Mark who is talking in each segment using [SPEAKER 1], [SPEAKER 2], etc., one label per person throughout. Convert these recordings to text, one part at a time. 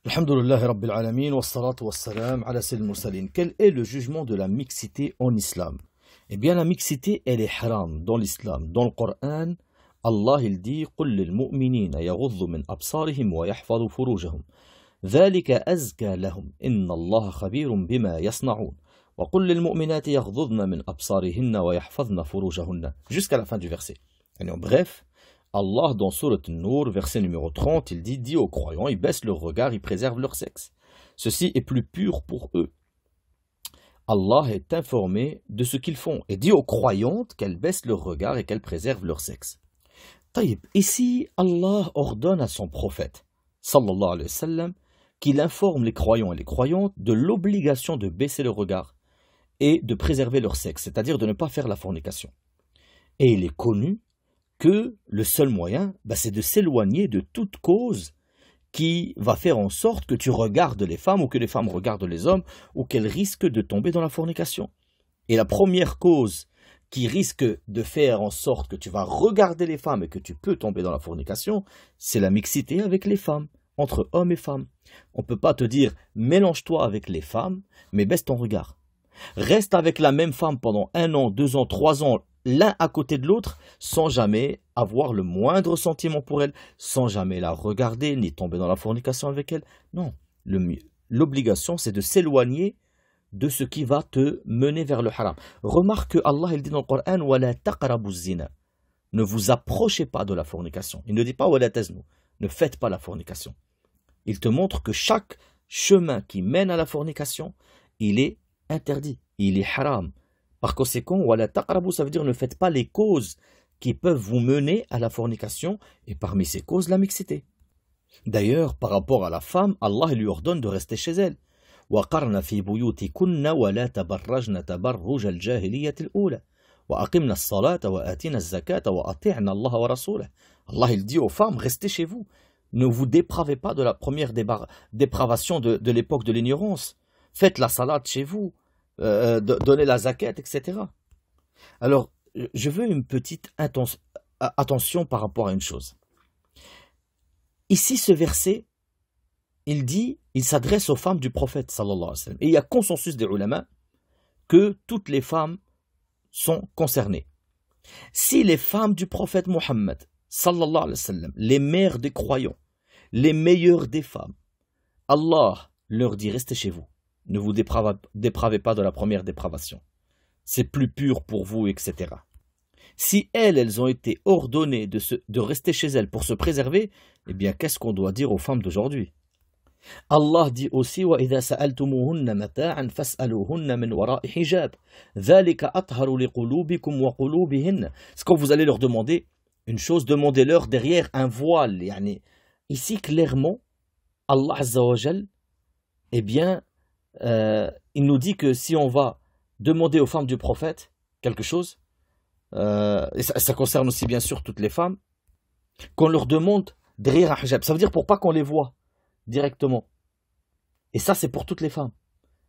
[SPEAKER 1] Alhamdulillah Rabbil Alamin, wassalatu wassalam ala sayyidil mursalin. Quel est le jugement de la mixité en islam? Eh bien, la mixité, elle est haram dans l'islam. Dans le Coran, Allah il dit قُلْ لِلْمُؤْمِنِينَ يَغُضُّوا مِنْ أَبْصَارِهِمْ وَيَحْفَظُوا فُرُوجَهُم ذَلِكَ أَزْكَى لَهُمْ إِنَّ اللَّهَ خَبِيرٌ بِمَا يَصْنَعُونَ وَقُلْ لِلْمُؤْمِنَاتِ يَغْضُضْنَ مِنْ أَبْصَارِهِنَّ وَيَحْفَظْنَ فُرُوجَهُنَّ jusqu'à la fin du verset. Et en bref, Allah, dans Surat An-Nur, verset numéro 30, il dit « Dis aux croyants, ils baissent leur regard, ils préservent leur sexe. Ceci est plus pur pour eux. » Allah est informé de ce qu'ils font et dit aux croyantes qu'elles baissent leur regard et qu'elles préservent leur sexe. Taïb, ici, Allah ordonne à son prophète, sallallahu alayhi wa sallam, qu'il informe les croyants et les croyantes de l'obligation de baisser leur regard et de préserver leur sexe, c'est-à-dire de ne pas faire la fornication. Et il est connu que le seul moyen, c'est de s'éloigner de toute cause qui va faire en sorte que tu regardes les femmes ou que les femmes regardent les hommes ou qu'elles risquent de tomber dans la fornication. Et la première cause qui risque de faire en sorte que tu vas regarder les femmes et que tu peux tomber dans la fornication, c'est la mixité avec les femmes, entre hommes et femmes. On ne peut pas te dire mélange-toi avec les femmes, mais baisse ton regard. Reste avec la même femme pendant 1 an, 2 ans, 3 ans, l'un à côté de l'autre, sans jamais avoir le moindre sentiment pour elle, sans jamais la regarder, ni tomber dans la fornication avec elle. Non, l'obligation, c'est de s'éloigner de ce qui va te mener vers le haram. Remarque que Allah il dit dans le Coran « Wala taqrabu zina » ne vous approchez pas de la fornication. Il ne dit pas « Wala taznu » ne faites pas la fornication. Il te montre que chaque chemin qui mène à la fornication, il est interdit, il est haram. Par conséquent, wala taqrabu, ça veut dire ne faites pas les causes qui peuvent vous mener à la fornication, et parmi ces causes, la mixité. D'ailleurs, par rapport à la femme, Allah lui ordonne de rester chez elle. وَقَرْنَ فِي بُيُوتِكُنَّ وَلَا تَبَرَّجْنَ تَبَرُّجَ الْجَاهِلِيَّةِ الْأُولَى وَأَقِمْنَ الصَّلَاةَ وَآتِينَ الزَّكَاةَ وَأَطِعْنَ اللَّهَ وَرَسُولَهُ. Allah il dit aux femmes, restez chez vous. Ne vous dépravez pas de la première dépravation de l'époque de l'ignorance. Faites la salade chez vous. Donner la zakat, etc. Alors, je veux une petite attention par rapport à une chose. Ici, ce verset, il s'adresse aux femmes du prophète, sallallahu alayhi wa sallam. Et il y a consensus des ulama que toutes les femmes sont concernées. Si les femmes du prophète Mohammed, sallallahu alayhi wa sallam, les mères des croyants, les meilleures des femmes, Allah leur dit restez chez vous. Ne vous dépravez pas de la première dépravation. C'est plus pur pour vous, etc. Si elles ont été ordonnées de rester chez elles pour se préserver, eh bien, qu'est-ce qu'on doit dire aux femmes d'aujourd'hui? Allah dit aussi وَإِذَا سَأَلْتُمُوهُنَّ مَتَاعًا فَاسْأَلُوهُنَّ مِنْ وَرَاءِ حِجَابٍ ذَلِكَ أَطْهَرُ لِقُلُوبِكُمْ وَقُلُوبِهِنَّ. C'est quand vous allez leur demander une chose, demandez-leur derrière un voile. Yani, ici, clairement, Allah Azza wa Jal, eh bien, il nous dit que si on va demander aux femmes du prophète quelque chose, et ça concerne aussi bien sûr toutes les femmes, qu'on leur demande derrière un hijab. Ça veut dire pour pas qu'on les voit directement. Et ça c'est pour toutes les femmes.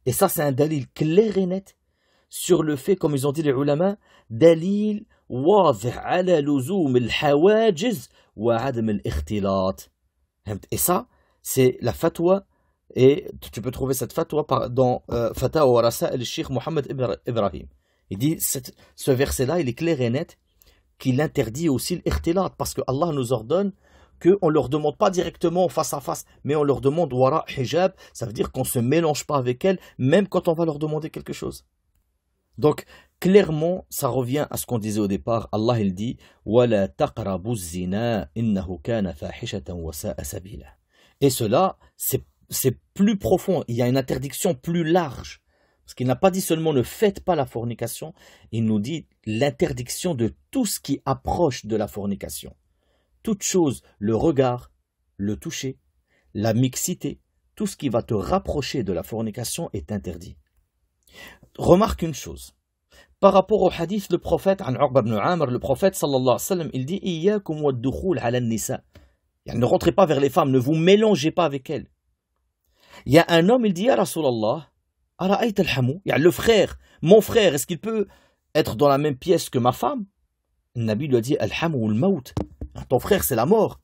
[SPEAKER 1] Et ça c'est un dalil clair et net sur le fait, comme ils ont dit les ulama, dalil wadih ala luzum al-hawajiz wa adam al-ikhtilat. Et ça c'est la fatwa. Et tu peux trouver cette fatwa dans Fatawa wa Rasail al-Sheikh Mohammed Ibrahim. Il dit, ce verset-là, il est clair et net, qu'il interdit aussi l'ikhtilat, parce que Allah nous ordonne qu'on ne leur demande pas directement face à face, mais on leur demande wara hijab, ça veut dire qu'on ne se mélange pas avec elles, même quand on va leur demander quelque chose. Donc, clairement, ça revient à ce qu'on disait au départ. Allah, il dit, وَلَا تَقْرَبُوا الزِّنَا إِنَّهُ كَانَ فَاحِشَةً وَسَاءَ سَبِيلًا. Et cela, c'est plus profond, il y a une interdiction plus large. Parce qu'il n'a pas dit seulement ne faites pas la fornication, il nous dit l'interdiction de tout ce qui approche de la fornication. Toute chose, le regard, le toucher, la mixité, tout ce qui va te rapprocher de la fornication est interdit. Remarque une chose. Par rapport au hadith, le prophète, le prophète sallallahu alayhi wa sallam, il dit Iyyakum wad-dukhul ala an-nisa. Ne rentrez pas vers les femmes, ne vous mélangez pas avec elles. Il y a un homme, il dit Ya Rasulallah, ara'ayta al-hamu, le frère, mon frère, est-ce qu'il peut être dans la même pièce que ma femme? Le Nabi lui a dit Al-hamu al-maut. Ton frère, c'est la mort.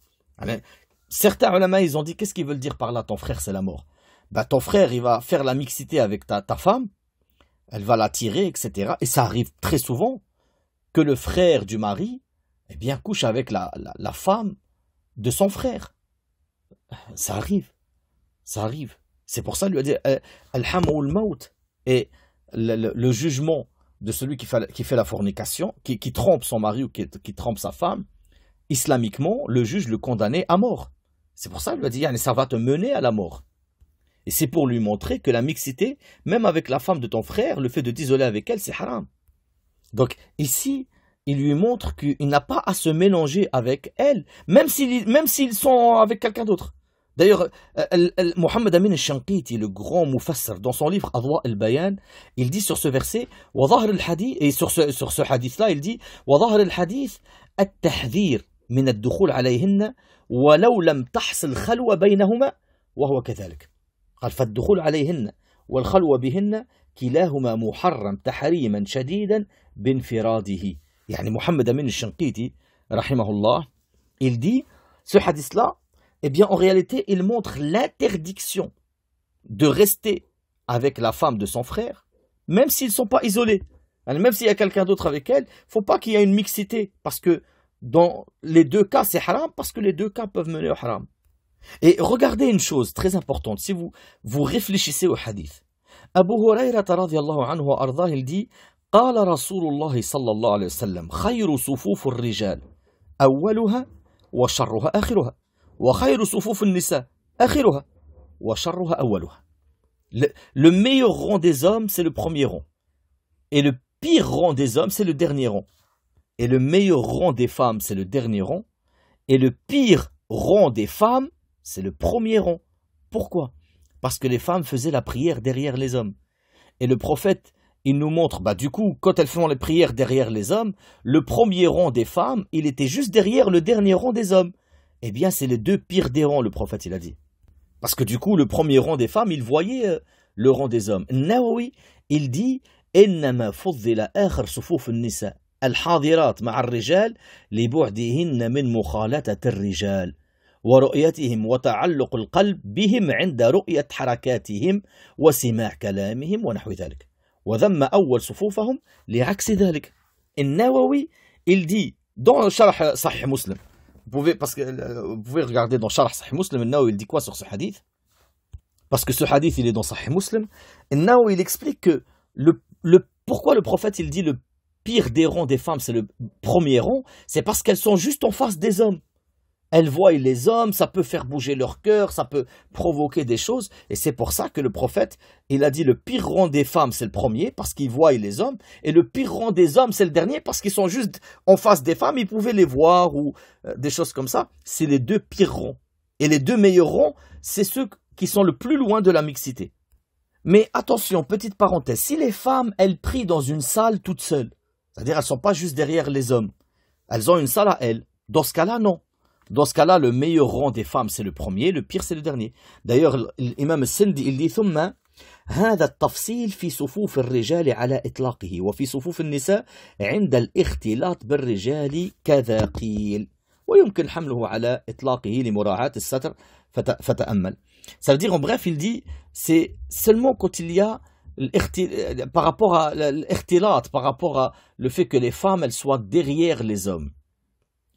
[SPEAKER 1] certains ulama, ils ont dit, qu'est-ce qu'ils veulent dire par là, ton frère, c'est la mort? Bah, ton frère, il va faire la mixité avec ta femme, elle va l'attirer, etc. Et ça arrive très souvent que le frère du mari, eh bien, couche avec la femme de son frère. Ça arrive. Ça arrive. C'est pour ça qu'il lui a dit Al-Hamou al-Maut. Et le jugement de celui qui fait la fornication, qui trompe son mari ou qui trompe sa femme, islamiquement, le juge le condamnait à mort. C'est pour ça qu'il lui a dit ça va te mener à la mort. Et c'est pour lui montrer que la mixité, même avec la femme de ton frère, le fait de t'isoler avec elle, c'est haram. Donc ici, il lui montre qu'il n'a pas à se mélanger avec elle, même s'ils sont avec quelqu'un d'autre. D'ailleurs, Mohammed Amin al-Shanqiti, le grand mufassir, dans son livre Adwa al-Bayan, il dit sur ce verset, et sur ce hadith-là, il dit وظهر الحديث التحذير من الدخول عليهن ولو لم تحصل خلوة بينهما وهو كذلك. قال فالدخول عليهن والخلوة بهن كلاهما محرم تحريما شديدا بانفراده. يعني Mohammed Amin al-Shanqiti, rahimahullah, il dit, ce hadith-là, eh bien, en réalité, il montre l'interdiction de rester avec la femme de son frère, même s'ils ne sont pas isolés. Même s'il y a quelqu'un d'autre avec elle, il ne faut pas qu'il y ait une mixité, parce que dans les deux cas, c'est haram, parce que les deux cas peuvent mener au haram. Et regardez une chose très importante, si vous réfléchissez au hadith. Abu Hurayrata radiyallahu anhu wa ardah, il dit قال رسول الله صلى الله عليه وسلم خير صفوف الرجال أولها وشرها آخرها وخير صفوف النساء آخرها وشرها أولها. Le meilleur rang des hommes, c'est le premier rang. Et le pire rang des hommes, c'est le dernier rang. Et le meilleur rang des femmes, c'est le dernier rang. Et le pire rang des femmes, c'est le premier rang. Pourquoi? Parce que les femmes faisaient la prière derrière les hommes. Et le prophète, il nous montre, du coup, quand elles font les prières derrière les hommes, le premier rang des femmes, il était juste derrière le dernier rang des hommes. Eh bien, c'est les deux pires des rangs, le prophète, il a dit. Parce que du coup, le premier rang des femmes, il voyait le rang des hommes. Nawawi, il dit إنما فضل آخر صفوف النساء الحاضرات مع الرجال لبعدهن من مخالطة الرجال ورؤيتهم وتعلق القلب بهم عند رؤية حركاتهم وسماع كلامهم ونحو ذلك وذم أول صفوفهم لعكس ذلك. النووي, il dit dans Sharh Sahih Muslim, vous pouvez regarder dans Sharh Sahih Muslim, النووي il dit quoi sur ce hadith? Parce que ce hadith il est dans Sahih Muslim. النووي il explique que pourquoi le prophète il dit le pire des rangs des femmes c'est le premier rang, c'est parce qu'elles sont juste en face des hommes. Elles voient les hommes, ça peut faire bouger leur cœur, ça peut provoquer des choses. Et c'est pour ça que le prophète, il a dit le pire rang des femmes, c'est le premier, parce qu'ils voient les hommes. Et le pire rang des hommes, c'est le dernier, parce qu'ils sont juste en face des femmes, ils pouvaient les voir ou des choses comme ça. C'est les deux pires rangs. Et les deux meilleurs rangs, c'est ceux qui sont le plus loin de la mixité. Mais attention, petite parenthèse, si les femmes, elles prient dans une salle toutes seules, c'est-à-dire elles ne sont pas juste derrière les hommes, elles ont une salle à elles, dans ce cas-là, non. Dans ce cas-là, le meilleur rang des femmes, c'est le premier, le pire, c'est le dernier. D'ailleurs, l'imam al-Sindi, il dit ثم هذا التفصيل في صفوف الرجال على إطلاقه وفي صفوف النساء عند الاختلاط بالرجال كذا قيل ويمكن حمله على إطلاقه لمراعاة الستر فتأمل. Ça veut dire, en bref, il dit, c'est seulement quand il y a par rapport à l'ihtilat, par rapport à le fait que les femmes, elles soient derrière les hommes.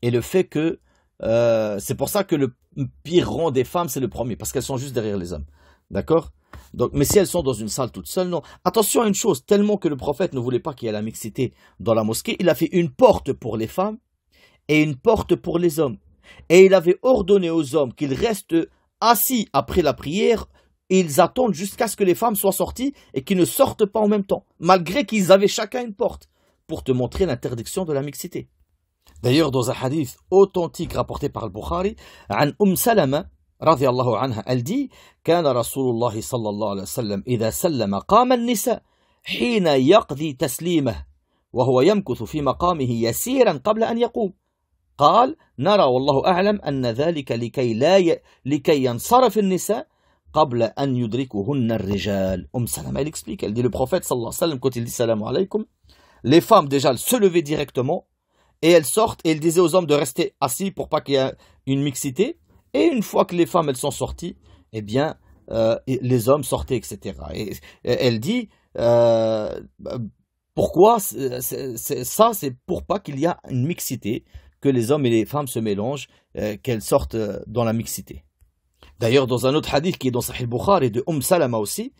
[SPEAKER 1] Et le fait que c'est pour ça que le pire rang des femmes, c'est le premier, parce qu'elles sont juste derrière les hommes. D'accord? Donc, mais si elles sont dans une salle toutes seules, non. Attention à une chose, tellement que le prophète ne voulait pas qu'il y ait la mixité dans la mosquée, il a fait une porte pour les femmes et une porte pour les hommes. Et il avait ordonné aux hommes qu'ils restent assis après la prière et ils attendent jusqu'à ce que les femmes soient sorties et qu'ils ne sortent pas en même temps, malgré qu'ils avaient chacun une porte, pour te montrer l'interdiction de la mixité. D'ailleurs, dans un hadith authentique rapporté par al-Bukhari, عن سلمة رضي الله عنها, elle dit كان رسول الله صلى الله عليه وسلم إذا سلم قام النساء حين يقضي تسليمه وهو يمكث في مقامه يسيرا قبل أن يقوم. قال نرى والله أعلم أن ذلك لكي ينصرف النساء قبل أن يدركهن الرجال. Salama, elle explique, elle dit le prophète sallallahu alayhi wa sallam, quand il dit salam alaykum, les femmes déjà elles se levaient directement et elles sortent et elles disaient aux hommes de rester assis pour pas qu'il y ait une mixité. Et une fois que les femmes elles sont sorties, eh bien, les hommes sortaient, etc. Et elle dit, pourquoi ça, c'est pour pas qu'il y ait une mixité, que les hommes et les femmes se mélangent, qu'elles sortent dans la mixité. D'ailleurs, dans un autre hadith qui est dans Sahih Bukhari de Salama aussi,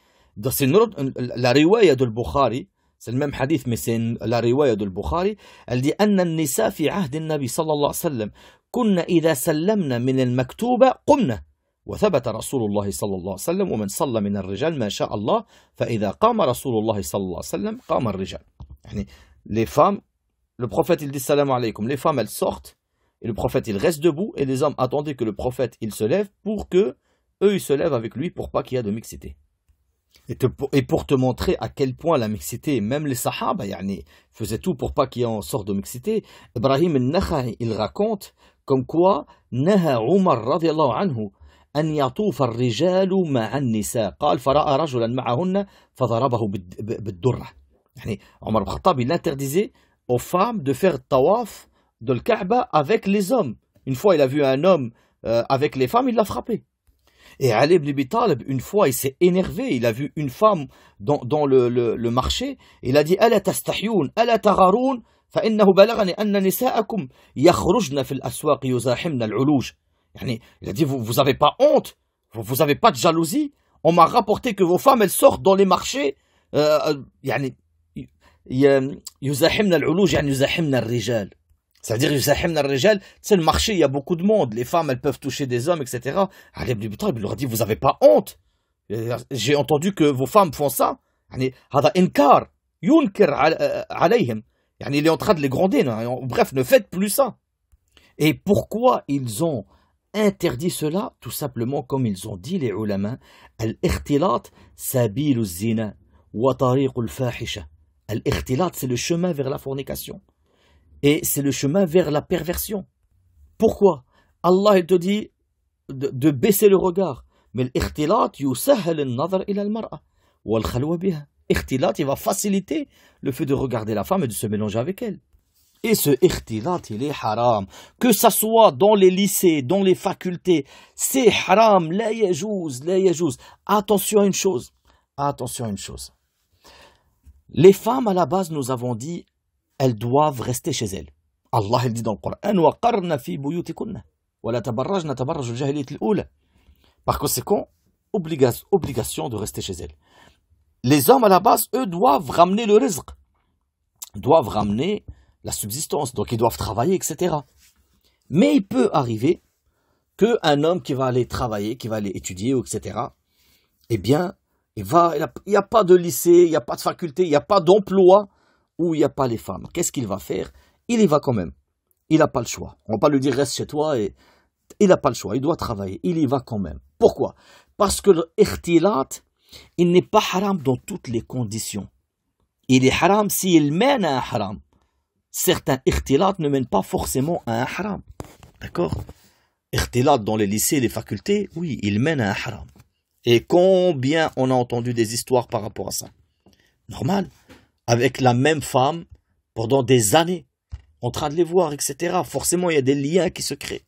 [SPEAKER 1] c'est la riwaya de Bukhari, c'est le même hadith, mais c'est la riwaya de Bukhari, elle dit أن النساء في عهد النبي صلى الله عليه وسلم كنا إذا سلمنا من المكتوبة قمنا وثبت رسول الله صلى الله عليه وسلم ومن صلى من الرجال ما شاء الله فإذا قام رسول الله صلى الله عليه وسلم قام الرجال. يعني les femmes, le prophète il dit salam alaykum, les femmes elles sortent et le prophète il reste debout et les hommes attendaient que le prophète il se lève pour que eux ils se lèvent avec lui pour pas qu'il y ait de mixité. Et pour te montrer à quel point la mixité, même les sahaba, yani, faisaient tout pour pas qu'il y ait en sorte de mixité, Ibrahim al-Nakha'i, il raconte comme quoi Naha Umar radiallahu anhu أن يطوف الرجال مع النساء قال فرأى رجلا معهن فضربه بالدرة. يعني عمر بن الخطاب il interdisait aux femmes de faire tawaf de l'Kaaba avec les hommes. Une fois il a vu un homme avec les femmes, il l'a frappé. Et Ali ibn Abi Talib, une fois, il s'est énervé. Il a vu une femme dans le marché. Il a dit ألا تستحيون ألا تغارون فإنه بلغني أن نساءكم يخرجن في الأسواق يزاحمن العلوج. يعني, il a dit vous avez pas honte, vous avez pas de jalousie. On m'a rapporté que vos femmes elles sortent dans les marchés. يعني يزاحمن العلوج يعني يزاحمن الرجال. Ça veut dire, c'est le marché, il y a beaucoup de monde, les femmes, elles peuvent toucher des hommes, etc. Ali ibn Abi Talib, il leur a dit, vous n'avez pas honte. J'ai entendu que vos femmes font ça. هذا إنكار ينكر عليهم. Il est en train de les gronder. Bref, ne faites plus ça. Et pourquoi ils ont interdit cela? Tout simplement, comme ils ont dit les ulama, al-ikhtilat sabilu zina wa tariqul fahisha. Al-ikhtilat, c'est le chemin vers la fornication. Et c'est le chemin vers la perversion. Pourquoi? Allah il te dit de baisser le regard. Mais l'ikhtilat yusahhal an-nazar ila al-mar'a wal khalwa biha. Ikhtilat, il va faciliter le fait de regarder la femme et de se mélanger avec elle. Et ce ikhtilat, il est haram. Que ça soit dans les lycées, dans les facultés, c'est haram. La yajouz, la yajouz. Attention à une chose. Attention à une chose. Les femmes, à la base, nous avons dit, elles doivent rester chez elles. Allah il dit dans le Coran وَقَرْنَ فِي بُيُوتِكُنَّ وَلَا تَبَرَّجْنَ تَبَرَّجُ الْجَاهِلِيَّةِ الْأُولَى. Par conséquent, obligation de rester chez elles. Les hommes à la base, eux, doivent ramener le rizq, doivent ramener la subsistance, donc ils doivent travailler, etc. Mais il peut arriver qu'un homme qui va aller travailler, qui va aller étudier, etc., eh bien, il n'y a pas de lycée, il n'y a pas de faculté, il n'y a pas d'emploi où il n'y a pas les femmes. Qu'est-ce qu'il va faire? Il y va quand même. Il n'a pas le choix. On ne va pas lui dire reste chez toi. Et il n'a pas le choix. Il doit travailler. Il y va quand même. Pourquoi? Parce que l'ikhtilat, il n'est pas haram dans toutes les conditions. Il est haram s'il mène à un haram. Certains ikhtilat ne mènent pas forcément à un haram. D'accord? Ikhtilat dans les lycées, les facultés, oui, il mène à un haram. Et combien on a entendu des histoires par rapport à ça? Normal. Avec la même femme pendant des années, en train de les voir, etc. Forcément, il y a des liens qui se créent.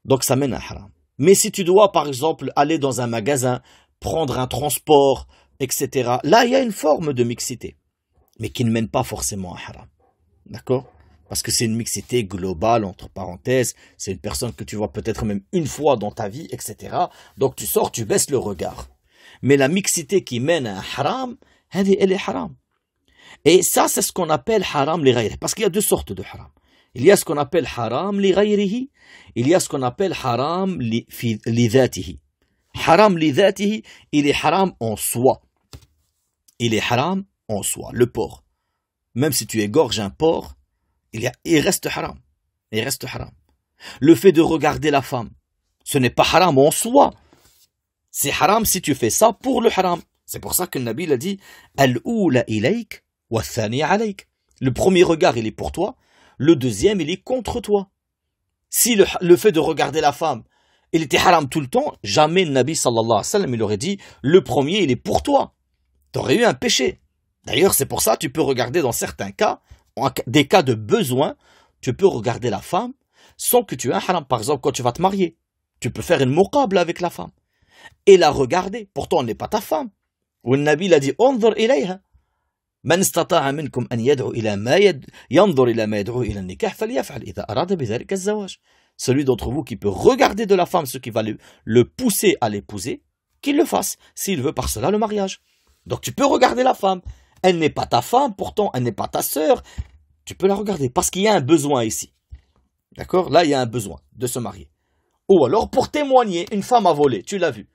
[SPEAKER 1] Donc, ça mène à haram. Mais si tu dois, par exemple, aller dans un magasin, prendre un transport, etc., là, il y a une forme de mixité, mais qui ne mène pas forcément à haram. D'accord? Parce que c'est une mixité globale, entre parenthèses. C'est une personne que tu vois peut-être même une fois dans ta vie, etc. Donc, tu sors, tu baisses le regard. Mais la mixité qui mène à un haram, elle est haram. Et ça, c'est ce qu'on appelle haram li ghayrihi. Parce qu'il y a deux sortes de haram. Il y a ce qu'on appelle haram li ghayrihi. Il y a ce qu'on appelle haram li dhatihi. Haram li dhatihi, il est haram en soi. Il est haram en soi. Le porc. Même si tu égorges un porc, il reste haram. Il reste haram. Le fait de regarder la femme, ce n'est pas haram en soi. C'est haram si tu fais ça pour le haram. C'est pour ça que le Nabi a dit Al-oula ilayk. Le premier regard, il est pour toi. Le deuxième, il est contre toi. Si le fait de regarder la femme, il était haram tout le temps, jamais le Nabi sallallahu alayhi wa sallam, il aurait dit, le premier, il est pour toi. Tu aurais eu un péché. D'ailleurs, c'est pour ça, tu peux regarder dans certains cas, des cas de besoin, tu peux regarder la femme sans que tu aies un haram. Par exemple, quand tu vas te marier, Tu peux faire une muqabla avec la femme et la regarder. Pourtant, elle n'est pas ta femme. Ou le Nabi l'a dit, انظر إليها. من استطاع منكم أن يدعو إلى ما ينظر إلى ما يدعو إلى النكاح فليفعل إذا أراد بذلك الزواج. Celui d'entre vous qui peut regarder de la femme ce qui va le pousser à l'épouser, qu'il le fasse, s'il veut par cela le mariage. Donc tu peux regarder la femme. Elle n'est pas ta femme, pourtant elle n'est pas ta sœur. Tu peux la regarder parce qu'il y a un besoin ici. D'accord? Là, il y a un besoin de se marier. Ou alors pour témoigner, une femme a volé, tu l'as vu.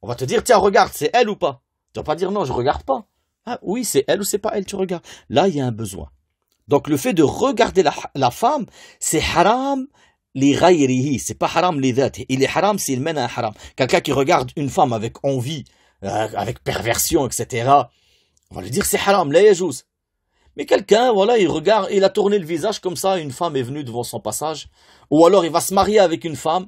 [SPEAKER 1] On va te dire, tiens, regarde, c'est elle ou pas? Tu vas pas dire non, je regarde pas. Ah oui, c'est elle ou c'est pas elle, tu regardes. Là, il y a un besoin. Donc le fait de regarder la femme, c'est haram li ghayrihi, c'est pas haram li dhati. Il est haram s'il mène à un haram. Quelqu'un qui regarde une femme avec envie, avec perversion, etc., on va lui dire c'est haram, la yajouz. Mais quelqu'un, voilà, il regarde, il a tourné le visage comme ça, une femme est venue devant son passage. Ou alors il va se marier avec une femme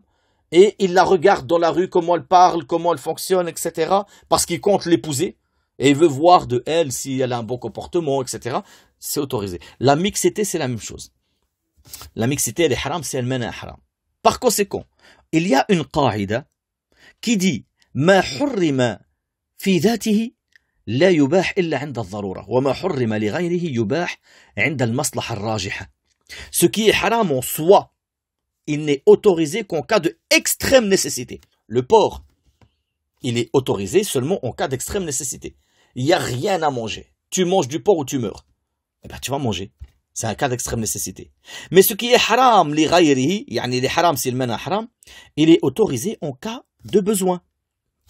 [SPEAKER 1] et il la regarde dans la rue, comment elle parle, comment elle fonctionne, etc. Parce qu'il compte l'épouser et il veut voir de elle si elle a un bon comportement, etc. C'est autorisé. La mixité, c'est la même chose. La mixité, elle est haram si elle mène à un haram. Par conséquent, il y a une qa'ida qui dit ما حرم في ذاته لا يباح إلا عند الضرورة وما حرم لغيره يباح عند المصلحة الراجحة. Ce qui est haram en soi, il n'est autorisé qu'en cas de extrême nécessité. Le porc, il est autorisé seulement en cas d'extrême nécessité. Il n'y a rien à manger. Tu manges du porc ou tu meurs. Eh bien, tu vas manger. C'est un cas d'extrême nécessité. Mais ce qui est haram, li ghayrihi, yani les haram s'il mène à haram, il est autorisé en cas de besoin.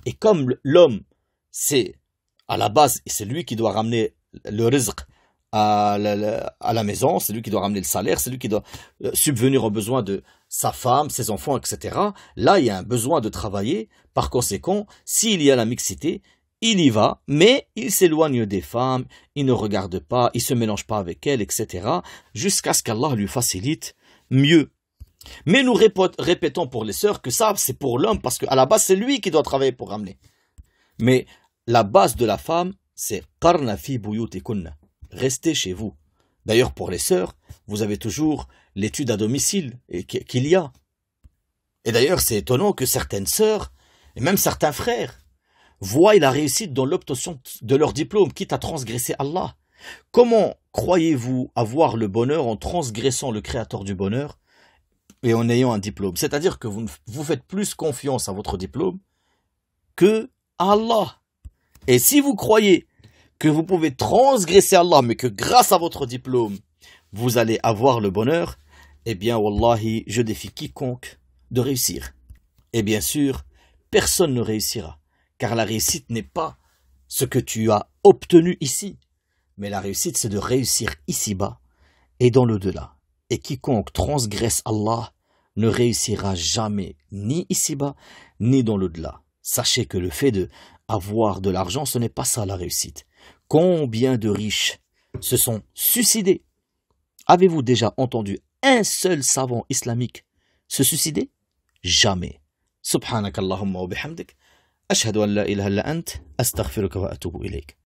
[SPEAKER 1] Et comme l'homme, c'est à la base, c'est lui qui doit ramener le rizq à la maison, c'est lui qui doit ramener le salaire, c'est lui qui doit subvenir aux besoins de sa femme, ses enfants, etc. Là, il y a un besoin de travailler. Par conséquent, s'il y a la mixité, il y va, mais il s'éloigne des femmes, il ne regarde pas, il ne se mélange pas avec elles, etc. jusqu'à ce qu'Allah lui facilite mieux. Mais nous répétons pour les sœurs que ça, c'est pour l'homme, parce qu'à la base, c'est lui qui doit travailler pour ramener. Mais la base de la femme, c'est « qarna fi buyutikunna ». Restez chez vous. D'ailleurs, pour les sœurs, vous avez toujours l'étude à domicile qu'il y a. Et d'ailleurs, c'est étonnant que certaines sœurs, et même certains frères, voient la réussite dans l'obtention de leur diplôme, quitte à transgresser Allah. Comment croyez-vous avoir le bonheur en transgressant le créateur du bonheur et en ayant un diplôme? C'est-à-dire que vous faites plus confiance à votre diplôme que à Allah. Et si vous croyez que vous pouvez transgresser Allah, mais que grâce à votre diplôme, vous allez avoir le bonheur, eh bien, wallahi, je défie quiconque de réussir. Et bien sûr, personne ne réussira, car la réussite n'est pas ce que tu as obtenu ici, mais la réussite, c'est de réussir ici-bas et dans l'au-delà. Et quiconque transgresse Allah ne réussira jamais, ni ici-bas, ni dans l'au-delà. Sachez que le fait d'avoir de l'argent, ce n'est pas ça la réussite. Combien de riches se sont suicidés? Avez-vous déjà entendu un seul savant islamique se suicider? Jamais. Subhanakallahumma wa bihamdik. Ashhadu an la ilaha illa ant. Astaghfiruka wa atubu ilayk.